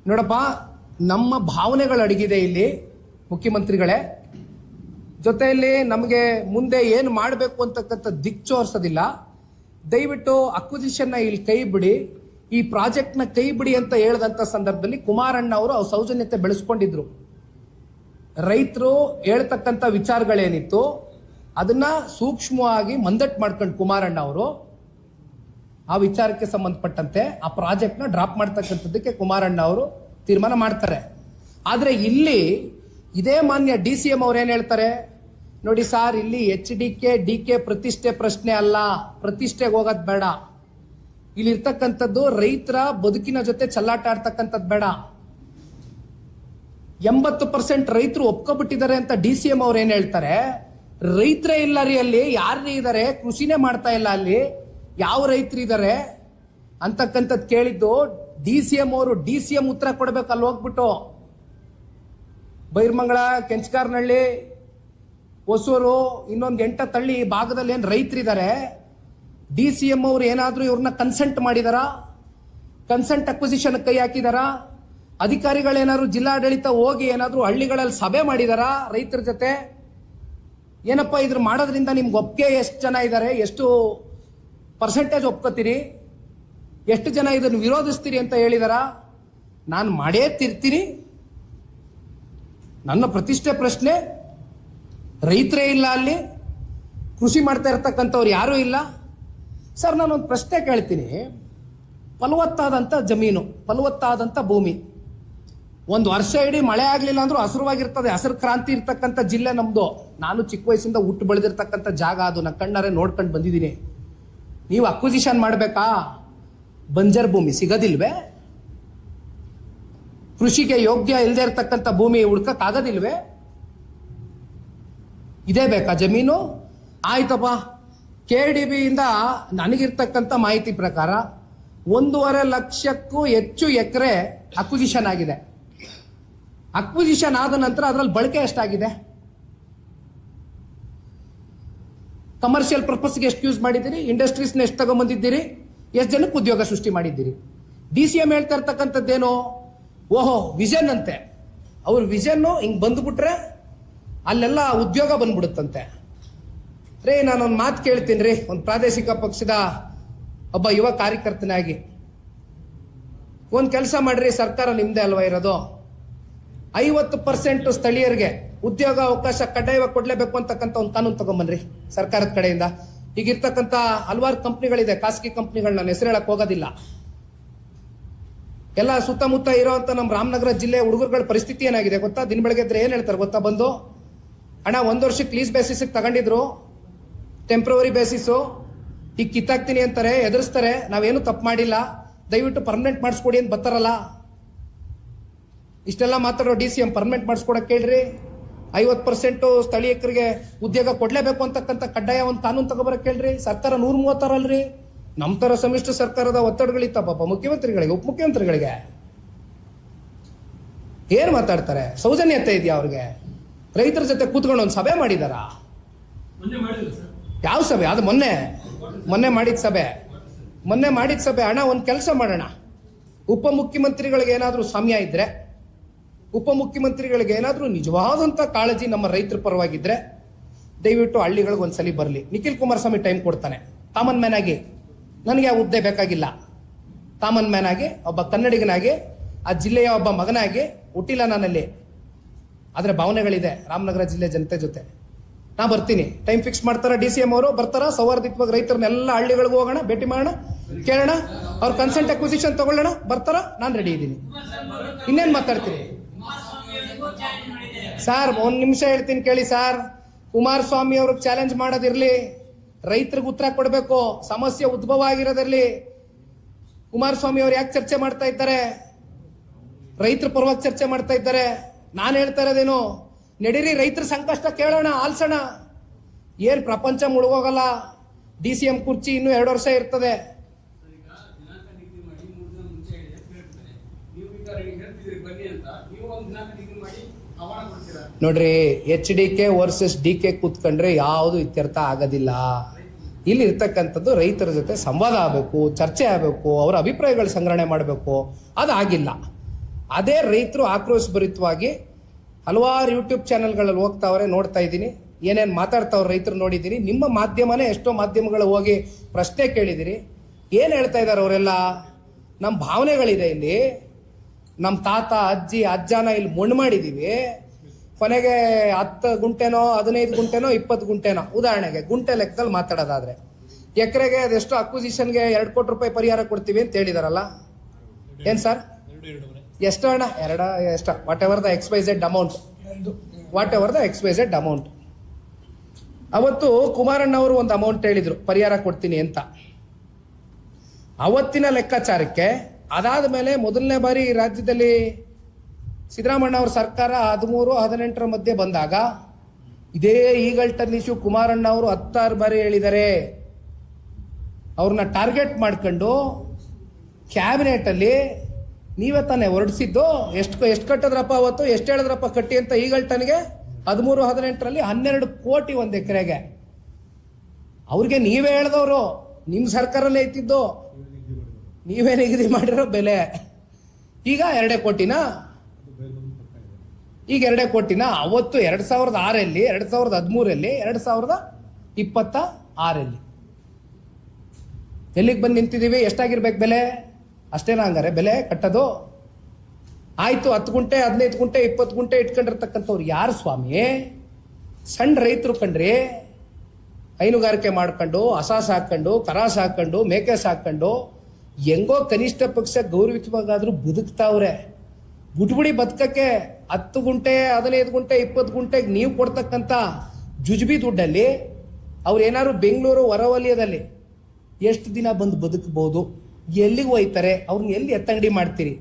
ನೋಡಪ್ಪ, ನಮ್ಮ ಭಾವನೆಗಳು ಅಡಗಿದೆ ಇಲ್ಲಿ ಮುಖ್ಯಮಂತ್ರಿಗಳೇ. ಜೊತೆಯಲ್ಲಿ ನಮಗೆ ಮುಂದೆ ಏನು ಮಾಡಬೇಕು ಅಂತಕ್ಕಂಥ ದಿಕ್ಚೋರಿಸೋದಿಲ್ಲ. ದಯವಿಟ್ಟು ಅಕ್ವಿಸಿಷನ್ನ ಇಲ್ಲಿ ಕೈ ಬಿಡಿ, ಈ ಪ್ರಾಜೆಕ್ಟ್ನ ಕೈ ಬಿಡಿ ಅಂತ ಹೇಳಿದಂಥ ಸಂದರ್ಭದಲ್ಲಿ ಕುಮಾರಣ್ಣ ಅವರು ಅವ್ರ ಸೌಜನ್ಯತೆ ಬೆಳೆಸ್ಕೊಂಡಿದ್ರು. ರೈತರು ಹೇಳ್ತಕ್ಕಂಥ ವಿಚಾರಗಳೇನಿತ್ತು ಅದನ್ನ ಸೂಕ್ಷ್ಮವಾಗಿ ಮಂದಟ್ ಮಾಡ್ಕೊಂಡು ಕುಮಾರಣ್ಣ ಅವರು ಆ ವಿಚಾರಕ್ಕೆ ಸಂಬಂಧಪಟ್ಟಂತೆ ಆ ಪ್ರಾಜೆಕ್ಟ್ನ ಡ್ರಾಪ್ ಮಾಡ್ತಕ್ಕಂಥದ್ದಕ್ಕೆ ಕುಮಾರಣ್ಣ ಅವರು ತೀರ್ಮಾನ ಮಾಡ್ತಾರೆ. ಆದರೆ ಇಲ್ಲಿ ಇದೇ ಮಾನ್ಯ DCM ಅವ್ರು ಏನ್ ಹೇಳ್ತಾರೆ ನೋಡಿ ಸಾರ್, ಇಲ್ಲಿ HDK ಪ್ರತಿಷ್ಠೆ ಪ್ರಶ್ನೆ ಅಲ್ಲ, ಪ್ರತಿಷ್ಠೆಗೆ ಹೋಗೋದ್ ಬೇಡ. ಇಲ್ಲಿ ಇರ್ತಕ್ಕಂಥದ್ದು ರೈತರ ಬದುಕಿನ ಜೊತೆ ಚಲ್ಲಾಟ ಆಡ್ತಕ್ಕಂಥದ್ದು ಬೇಡ. 80% ರೈತರು ಒಪ್ಕೊಬಿಟ್ಟಿದ್ದಾರೆ ಅಂತ DCM ಅವ್ರು ಏನ್ ಹೇಳ್ತಾರೆ, ರೈತರೇ ಇಲ್ಲ ರೀ ಅಲ್ಲಿ, ಯಾರು ಇದ್ದಾರೆ, ಕೃಷಿನೇ ಮಾಡ್ತಾ ಇಲ್ಲ ಅಲ್ಲಿ, ಯಾವ ರೈತರು ಇದ್ದಾರೆ ಅಂತಕ್ಕಂಥದ್ದು ಕೇಳಿದ್ದು DCM ಅವರು. DCM ಉತ್ತರ ಕೊಡ್ಬೇಕು ಅಲ್ಲಿ ಹೋಗ್ಬಿಟ್ಟು. ಬೈರ್ಮಂಗಳ, ಕೆಂಚಕಾರನಹಳ್ಳಿ, ಹೊಸೂರು, ಇನ್ನೊಂದು 8 ತಳ್ಳಿ ಭಾಗದಲ್ಲಿ ಏನು ರೈತರಿದ್ದಾರೆ, DCM ಅವರು ಏನಾದ್ರೂ ಇವ್ರನ್ನ ಕನ್ಸೆಂಟ್ ಮಾಡಿದಾರ, ಕನ್ಸೆಂಟ್ ಅಕ್ವಿಸಿಷನ್ ಕೈ ಹಾಕಿದಾರ, ಅಧಿಕಾರಿಗಳೇನಾದ್ರು ಜಿಲ್ಲಾಡಳಿತ ಹೋಗಿ ಏನಾದ್ರೂ ಹಳ್ಳಿಗಳಲ್ಲಿ ಸಭೆ ಮಾಡಿದಾರ ರೈತರ ಜೊತೆ, ಏನಪ್ಪ ಇದ್ರ ಮಾಡೋದ್ರಿಂದ ನಿಮ್ಗೆ ಒಪ್ಪಿಗೆ ಎಷ್ಟು ಜನ ಇದ್ದಾರೆ, ಎಷ್ಟು ಪರ್ಸೆಂಟೇಜ್ ಒಪ್ಕೋತೀರಿ, ಎಷ್ಟು ಜನ ಇದನ್ನು ವಿರೋಧಿಸ್ತೀರಿ ಅಂತ ಹೇಳಿದಾರ. ನಾನು ಮಾಡೇ ತಿರ್ತೀನಿ, ನನ್ನ ಪ್ರತಿಷ್ಠೆ ಪ್ರಶ್ನೆ, ರೈತರೇ ಇಲ್ಲ ಅಲ್ಲಿ, ಕೃಷಿ ಮಾಡ್ತಾ ಇರ್ತಕ್ಕಂಥವ್ರು ಯಾರೂ ಇಲ್ಲ. ಸರ್, ನಾನೊಂದು ಪ್ರಶ್ನೆ ಕೇಳ್ತೀನಿ. ಫಲವತ್ತಾದಂಥ ಜಮೀನು, ಫಲವತ್ತಾದಂಥ ಭೂಮಿ, ಒಂದು ವರ್ಷ ಇಡೀ ಮಳೆ ಆಗಲಿಲ್ಲ ಅಂದ್ರೂ ಹಸಿರುವಾಗಿರ್ತದೆ, ಹಸಿರು ಕ್ರಾಂತಿ ಇರ್ತಕ್ಕಂಥ ಜಿಲ್ಲೆ ನಮ್ದು. ನಾನು ಚಿಕ್ಕ ವಯಸ್ಸಿಂದ ಹುಟ್ಟು ಬೆಳೆದಿರ್ತಕ್ಕಂಥ ಜಾಗ ಅದು, ನಾನು ಕಣ್ಣಾರೆ ನೋಡ್ಕೊಂಡು ಬಂದಿದ್ದೀನಿ. ನೀವು ಅಕ್ವಿಸಿಷನ್ ಮಾಡಬೇಕಾ? ಬಂಜರ್ ಭೂಮಿ ಸಿಗೋದಿಲ್ವೇ? ಕೃಷಿಗೆ ಯೋಗ್ಯ ಇಲ್ಲದೆ ಇರತಕ್ಕಂಥ ಭೂಮಿ ಹುಡ್ಕಕ್ ಆಗೋದಿಲ್ವೇ? ಇದೇ ಬೇಕಾ ಜಮೀನು? ಆಯ್ತಪ್ಪ, KDB ಇಂದ ನನಗಿರ್ತಕ್ಕಂಥ ಮಾಹಿತಿ ಪ್ರಕಾರ 1.5 ಲಕ್ಷಕ್ಕೂ ಹೆಚ್ಚು ಎಕರೆ ಅಕ್ವಿಸಿಷನ್ ಆಗಿದೆ. ಅಕ್ವಿಸಿಷನ್ ಆದ ನಂತರ ಅದರಲ್ಲಿ ಬಳಕೆ ಎಷ್ಟಾಗಿದೆ? ಕಮರ್ಷಿಯಲ್ ಪರ್ಪಸ್ಗೆ ಎಷ್ಟು ಯೂಸ್ ಮಾಡಿದ್ದೀರಿ? ಇಂಡಸ್ಟ್ರೀಸ್ನ ಎಷ್ಟು ತಗೊಂಡ್ಬಂದಿದ್ದೀರಿ? ಎಷ್ಟು ಜನಕ್ಕೆ ಉದ್ಯೋಗ ಸೃಷ್ಟಿ ಮಾಡಿದ್ದೀರಿ? DCM ಹೇಳ್ತಾ ಇರ್ತಕ್ಕಂಥದ್ದೇನು, ಓಹೋ ವಿಷನ್ ಅಂತೆ. ಅವ್ರ ವಿಷನ್ನು ಹಿಂಗ್ ಬಂದ್ಬಿಟ್ರೆ ಅಲ್ಲೆಲ್ಲ ಉದ್ಯೋಗ ಬಂದ್ಬಿಡುತ್ತಂತೆ. ರೇ, ನಾನೊಂದು ಮಾತು ಕೇಳ್ತೀನಿ ರೀ, ಒಂದು ಪ್ರಾದೇಶಿಕ ಪಕ್ಷದ ಒಬ್ಬ ಯುವ ಕಾರ್ಯಕರ್ತನಾಗಿ. ಒಂದು ಕೆಲಸ ಮಾಡ್ರಿ, ಸರ್ಕಾರ ನಿಮ್ದೇ ಅಲ್ವಾ ಇರೋದು, 50% ಸ್ಥಳೀಯರಿಗೆ ಉದ್ಯೋಗ ಅವಕಾಶ ಕಡ್ಡಾಯವಾಗಿ ಕೊಡ್ಲೇಬೇಕು ಅಂತಕ್ಕಂಥ ಒಂದು ಕಾನೂನು ತಗೊಂಬನ್ರಿ ಸರ್ಕಾರದ ಕಡೆಯಿಂದ. ಈಗಿರ್ತಕ್ಕಂಥ ಹಲವಾರು ಕಂಪ್ನಿಗಳಿದೆ, ಖಾಸಗಿ ಕಂಪ್ನಿಗಳು, ನಾನು ಹೆಸರು ಹೇಳಕ್ ಹೋಗೋದಿಲ್ಲ. ಎಲ್ಲ ಸುತ್ತಮುತ್ತ ಇರೋಂಥ ನಮ್ಮ ರಾಮನಗರ ಜಿಲ್ಲೆ ಹುಡುಗರುಗಳ ಪರಿಸ್ಥಿತಿ ಏನಾಗಿದೆ ಗೊತ್ತಾ? ದಿನ ಬೆಳಗ್ಗೆ ಇದ್ರೆ ಏನ್ ಹೇಳ್ತಾರೆ ಗೊತ್ತಾ? ಬಂದು ಅಣ್ಣ 1 ವರ್ಷಕ್ಕೆ ಲೀಸ್ ಬೇಸಿಸ್ ತಗೊಂಡಿದ್ರು, ಟೆಂಪ್ರವರಿ ಬೇಸಿಸ್, ಈಗ ಕಿತ್ತಾಕ್ತೀನಿ ಅಂತಾರೆ, ಎದುರಿಸ್ತಾರೆ. ನಾವೇನು ತಪ್ಪು ಮಾಡಿಲ್ಲ, ದಯವಿಟ್ಟು ಪರ್ಮನೆಂಟ್ ಮಾಡಿಸ್ಕೊಡಿ ಅಂತ ಬರ್ತಾರಲ್ಲ. ಇಷ್ಟೆಲ್ಲ ಮಾತಾಡೋ DCM ಪರ್ಮನೆಂಟ್ ಮಾಡಿಸ್ಕೊಡಕ್ ಕೇಳ್ರಿ. 50% ಸ್ಥಳೀಯರಿಗೆ ಉದ್ಯೋಗ ಕೊಡ್ಲೇಬೇಕು ಅಂತಕ್ಕಂಥ ಕಡ್ಡಾಯ ಒಂದು ಕಾನೂನು ತಗೋಬರಕ್ ಕೇಳ್ರಿ. ಸರ್ಕಾರ 136 ಅಲ್ರಿ, ನಮ್ಮ ತರ ಸಮ್ಮಿಶ್ರ ಸರ್ಕಾರದ ಒತ್ತಡಗಳಿತ್ತ ಪಾಪ ಮುಖ್ಯಮಂತ್ರಿಗಳಿಗೆ, ಉಪಮುಖ್ಯಮಂತ್ರಿಗಳಿಗೆ. ಏನ್ ಮಾತಾಡ್ತಾರೆ? ಸೌಜನ್ಯತೆ ಇದೆಯಾ ಅವ್ರಿಗೆ? ರೈತರ ಜೊತೆ ಕೂತ್ಕೊಂಡು ಒಂದು ಸಭೆ ಮಾಡಿದಾರ? ಯಾವ ಸಭೆ ಅದು? ಮೊನ್ನೆ ಮಾಡಿದ ಸಭೆ, ಅಣ್ಣ ಒಂದು ಕೆಲಸ ಮಾಡೋಣ, ಉಪಮುಖ್ಯಮಂತ್ರಿಗಳಿಗೆ ಏನಾದ್ರೂ ಸಮಯ ಇದ್ರೆ, ಉಪಮುಖ್ಯಮಂತ್ರಿಗಳಿಗೆ ಏನಾದ್ರೂ ನಿಜವಾದಂತ ಕಾಳಜಿ ನಮ್ಮ ರೈತರ ಪರವಾಗಿದ್ರೆ ದಯವಿಟ್ಟು ಹಳ್ಳಿಗಳಿಗೆ ಒಂದ್ಸಲಿ ಬರಲಿ. ನಿಖಿಲ್ ಕುಮಾರಸ್ವಾಮಿ ಟೈಮ್ ಕೊಡ್ತಾನೆ ಕಾಮನ್ ಮ್ಯಾನ್ ಆಗಿ, ನನಗೆ ಆ ಹುದ್ದೆ ಬೇಕಾಗಿಲ್ಲ. ಕಾಮನ್ ಮ್ಯಾನ್ ಆಗಿ, ಒಬ್ಬ ಕನ್ನಡಿಗನಾಗಿ, ಆ ಜಿಲ್ಲೆಯ ಒಬ್ಬ ಮಗನಾಗಿ ಹುಟ್ಟಿಲ್ಲ ನಾನಲ್ಲಿ, ಆದ್ರೆ ಭಾವನೆಗಳಿದೆ ರಾಮನಗರ ಜಿಲ್ಲೆ ಜನತೆ ಜೊತೆ. ನಾ ಬರ್ತೀನಿ, ಟೈಮ್ ಫಿಕ್ಸ್ ಮಾಡ್ತಾರ DCM ಅವರು, ಬರ್ತಾರ, ಸೌಹಾರ್ದಯುತವಾಗಿ ರೈತರನ್ನೆಲ್ಲ ಹಳ್ಳಿಗಳಿಗೆ ಹೋಗೋಣ, ಭೇಟಿ ಮಾಡೋಣ, ಕೇಳೋಣ, ಅವ್ರ ಕನ್ಸೆಂಟ್ ಅಕ್ವಿಸಿಷನ್ ತಗೊಳ್ಳೋಣ, ಬರ್ತಾರ, ನಾನು ರೆಡಿ ಇದ್ದೀನಿ. ಇನ್ನೇನ್ ಮಾತಾಡ್ತೀನಿ ಸರ್? 1 ನಿಮಿಷ ಹೇಳ್ತೀನಿ ಕೇಳಿ ಸರ್. ಕುಮಾರಸ್ವಾಮಿ ಅವ್ರಿಗೆ ಚಾಲೆಂಜ್ ಮಾಡೋದಿರ್ಲಿ, ರೈತರಿಗೆ ಉತ್ತರ ಕೊಡಬೇಕು. ಸಮಸ್ಯೆ ಉದ್ಭವ ಆಗಿರೋದಿರ್ಲಿ, ಕುಮಾರಸ್ವಾಮಿ ಅವ್ರು ಯಾಕೆ ಚರ್ಚೆ ಮಾಡ್ತಾ ಇದ್ದಾರೆ? ರೈತರ ಪರವಾಗಿ ಚರ್ಚೆ ಮಾಡ್ತಾ ಇದ್ದಾರೆ. ನಾನು ಹೇಳ್ತಾ ಇರೋದೇನು, ನಡೀರಿ ರೈತರ ಸಂಕಷ್ಟ ಕೇಳೋಣ, ಆಲ್ಸೋಣ. ಏನ್ ಪ್ರಪಂಚ ಮುಳುಗೋಗಲ್ಲ. DCM ಕುರ್ಚಿ ಇನ್ನೂ 2 ವರ್ಷ ಇರ್ತದೆ. ನೋಡ್ರಿ, HDK ವರ್ಸಸ್ DK ಕೂತ್ಕೊಂಡ್ರೆ ಯಾವುದು ಇತ್ಯರ್ಥ ಆಗೋದಿಲ್ಲ. ಇಲ್ಲಿ ಇರ್ತಕ್ಕಂಥದ್ದು ರೈತರ ಜೊತೆ ಸಂವಾದ ಆಗಬೇಕು, ಚರ್ಚೆ ಆಗಬೇಕು, ಅವರ ಅಭಿಪ್ರಾಯಗಳು ಸಂಗ್ರಹಣೆ ಮಾಡಬೇಕು. ಅದಾಗಿಲ್ಲ. ಅದೇ ರೈತರು ಆಕ್ರೋಶಭರಿತವಾಗಿ ಹಲವಾರು ಯೂಟ್ಯೂಬ್ ಚಾನೆಲ್ಗಳಲ್ಲಿ ಹೋಗ್ತಾವ್ರೆ, ನೋಡ್ತಾ ಇದ್ದೀನಿ, ಏನೇನು ಮಾತಾಡ್ತಾವ್ರೆ ರೈತರು ನೋಡಿದ್ದೀನಿ. ನಿಮ್ಮ ಮಾಧ್ಯಮನೇ ಎಷ್ಟೋ ಮಾಧ್ಯಮಗಳು ಹೋಗಿ ಪ್ರಶ್ನೆ ಕೇಳಿದಿರಿ. ಏನು ಹೇಳ್ತಾ ಇದ್ದಾರೆ ಅವರೆಲ್ಲ? ನಮ್ಮ ಭಾವನೆಗಳಿದೆ ಇಲ್ಲಿ, ನಮ್ಮ ತಾತ ಅಜ್ಜಿ ಅಜ್ಜನ ಇಲ್ಲಿ ಮಣ್ಣು ಮಾಡಿದ್ದೀವಿ, ಕೊನೆಗೆ 10 ಗುಂಟೆನೋ 15 ಗುಂಟೆನೋ 20 ಗುಂಟೆನೋ, ಉದಾಹರಣೆಗೆ ಗುಂಟೆ ಲೆಕ್ಕದಲ್ಲಿ ಮಾತಾಡೋದಾದ್ರೆ ಎಕರೆಗೆ ಅದೆಷ್ಟು ಅಕ್ವಿಸಿಷನ್ಗೆ 2 ಕೋಟಿ ರೂಪಾಯಿ ಪರಿಹಾರ ಕೊಡ್ತೀವಿ ಅಂತ ಹೇಳಿದಾರಲ್ಲ. ಏನ್ ಸರ್? ಎಷ್ಟು ಅಣ್ಣ? ಎಷ್ಟು? What ever the XYZ amount, what ever the XYZ amount. ಅವತ್ತು ಕುಮಾರಣ್ಣ ಅವರು ಒಂದು ಅಮೌಂಟ್ ಹೇಳಿದ್ರು ಪರಿಹಾರ ಕೊಡ್ತೀನಿ ಅಂತ. ಅವತ್ತಿನ ಲೆಕ್ಕಾಚಾರಕ್ಕೆ ಅದಾದ ಮೇಲೆ ಮೊದಲನೇ ಬಾರಿ ರಾಜ್ಯದಲ್ಲಿ ಸಿದ್ದರಾಮಣ್ಣ ಅವ್ರ ಸರ್ಕಾರ 13-18 ಮಧ್ಯೆ ಬಂದಾಗ ಇದೇ ಈಗಲ್ಟನ್ ಇಶ್ಯೂ ಕುಮಾರಣ್ಣ ಅವರು 16 ಬಾರಿ ಹೇಳಿದ್ದಾರೆ. ಅವ್ರನ್ನ ಟಾರ್ಗೆಟ್ ಮಾಡ್ಕೊಂಡು ಕ್ಯಾಬಿನೆಟ್ ಅಲ್ಲಿ ನೀವೇ ತಾನೇ ಹೊರಡಿಸಿದ್ದು, ಎಷ್ಟು ಕಟ್ಟಿದ್ರಪ್ಪ ಅವತ್ತು, ಎಷ್ಟು ಹೇಳಿದ್ರಪ್ಪ ಕಟ್ಟಿ ಅಂತ ಈಗಲ್ಟನ್ಗೆ 13-18ರಲ್ಲಿ 12 ಕೋಟಿ ಒಂದು ಎಕರೆಗೆ. ಅವ್ರಿಗೆ ನೀವೇ ಹೇಳ್ದವ್ರು, ನಿಮ್ಮ ಸರ್ಕಾರಲ್ಲೇ ಇತ್ತಿದ್ದು, ನೀವೇ ನಿಗದಿ ಮಾಡಿರೋ ಬೆಲೆ. ಈಗ 2 ಕೋಟಿನ, ಈಗ 2 ಕೋಟಿನ. ಅವತ್ತು 2006ರಲ್ಲಿ, 2013ರಲ್ಲಿ, 2026ರಲ್ಲಿ ಎಲ್ಲಿಗೆ ಬಂದು ನಿಂತಿದ್ದೀವಿ? ಎಷ್ಟಾಗಿರ್ಬೇಕು ಬೆಲೆ? ಅಷ್ಟೇನಾ ಹಂಗಾರೆ ಬೆಲೆ ಕಟ್ಟೋದು? ಆಯ್ತು, 10 ಗುಂಟೆ 15 ಗುಂಟೆ 20 ಗುಂಟೆ ಇಟ್ಕೊಂಡಿರ್ತಕ್ಕಂಥವ್ರು ಯಾರು ಸ್ವಾಮಿ? ಸಣ್ಣ ರೈತರು ಕಣ್ರಿ, ಹೈನುಗಾರಿಕೆ ಮಾಡ್ಕೊಂಡು, ಹಸ ಸಾಕೊಂಡು, ಕರ ಸಾಕೊಂಡು, ಮೇಕೆ ಸಾಕೊಂಡು, ಹೆಂಗೋ ಕನಿಷ್ಠ ಪಕ್ಷ ಗೌರವಿತವಾಗಾದ್ರೂ ಬದುಕ್ತಾವ್ರೆ. ಬಿಟ್ಬಿಡಿ ಬದುಕಕ್ಕೆ. 10 ಗುಂಟೆ 15 ಗುಂಟೆ 20 ಗುಂಟೆಗೆ ನೀವು ಕೊಡ್ತಕ್ಕಂಥ ಜುಜುಬಿ ದುಡ್ಡಲ್ಲಿ ಅವ್ರು ಏನಾದ್ರು ಬೆಂಗಳೂರು ಹೊರವಲಯದಲ್ಲಿ ಎಷ್ಟು ದಿನ ಬಂದು ಬದುಕಬಹುದು? ಎಲ್ಲಿಗೆ ಹೋಯ್ತಾರೆ? ಅವ್ರನ್ನ ಎಲ್ಲಿ ಎತ್ತಂಗಡಿ ಮಾಡ್ತೀರಿ?